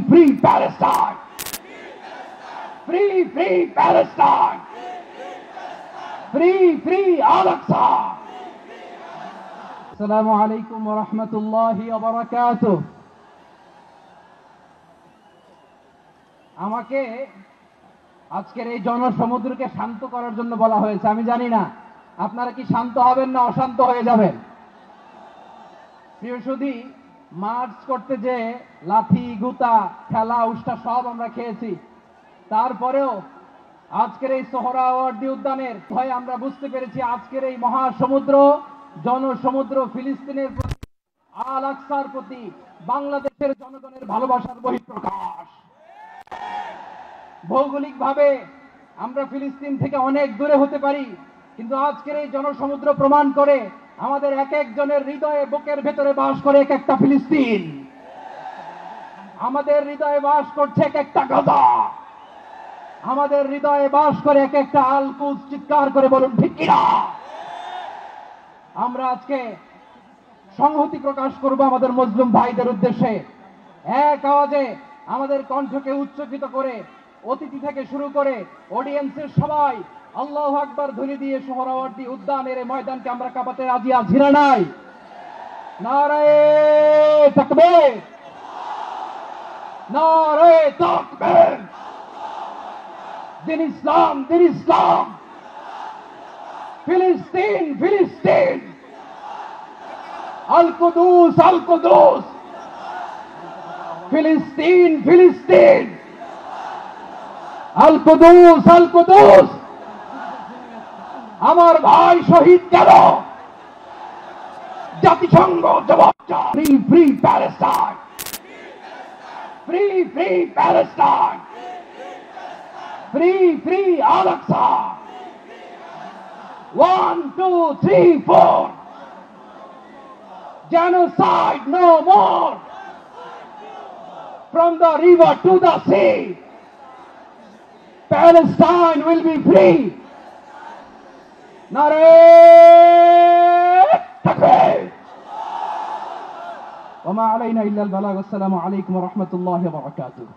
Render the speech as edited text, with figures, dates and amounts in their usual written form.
free Palestine! Free, free Palestine! Free, free Al-Aqsa! Assalamu alaikum wa rahmatullahi wa barakatuh. আমাকে আজকের এই জনসমুদ্রকে শান্ত করার জন্য বলা হয়েছে। আমি জানি না আপনারা কি শান্ত হবেন না অশান্ত হয়ে যাবেন। প্রিয় সুধী, মার্চ করতে যে লাঠি গুতা খেলা উষ্টা সব আমরা খেয়েছি, তারপরেও আজকের এই সোহরাওয়ার্দী উদ্যানের ভয়ে আমরা বুঝতে পেরেছি আজকের এই মহাসমুদ্র জনসমুদ্র ফিলিস্তিনের প্রতি, আল আকসার প্রতি বাংলাদেশের জনগণের ভালোবাসার বহিঃপ্রকাশ। ভৌগোলিকভাবে আমরা ফিলিস্তিন থেকে অনেক দূরে হতে পারি, কিন্তু আজকের এই জনসমুদ্র প্রমাণ করে আমাদের এক একজনের হৃদয়ে বুকের ভেতরে বাস করে এক একটা ফিলিস্তিন। আমাদের হৃদয়ে বাস করছে এক একটা গাজা, আমাদের হৃদয়ে বাস করে এক একটা আল কুদস। চিৎকার করে বলুন ঠিক কিনা। আমরা আজকে সংহতি প্রকাশ করব আমাদের মুসলিম ভাইদের উদ্দেশ্যে। এক আওয়াজে আমাদের কণ্ঠকে উচ্চকিত করে অতিথি থেকে শুরু করে অডিয়েন্সের সবাই আল্লাহু আকবার ধ্বনি দিয়ে সোহরাওয়ার্দী উদ্যানের এই ময়দানকে আমরা কাঁপাতে রাজি আছি না নাই? নারায়ে তাকবীর, নারায়ে তাকবীর। দিন ইসলাম, দিন ইসলাম। ফিলিস্তিন, ফিলিস্তিন। আল কুদুস, আল কুদুস। ফিলিস্তিন, ফিলিস্তিন। আল কুদুস, আল কুদুস। আমার ভাই শহীদ কেন? জাতিসংঘ জবাব চায়। Free, free Palestine. Free, free Palestine. Free, free al Aqsa. 1, 2, 3, 4. Genocide no more. From the river to the sea, Palestine will be free. Narayeh Takbir. Wa ma alayna illa al-balagh. Assalamu alaykum wa rahmatullahi wa barakatuh.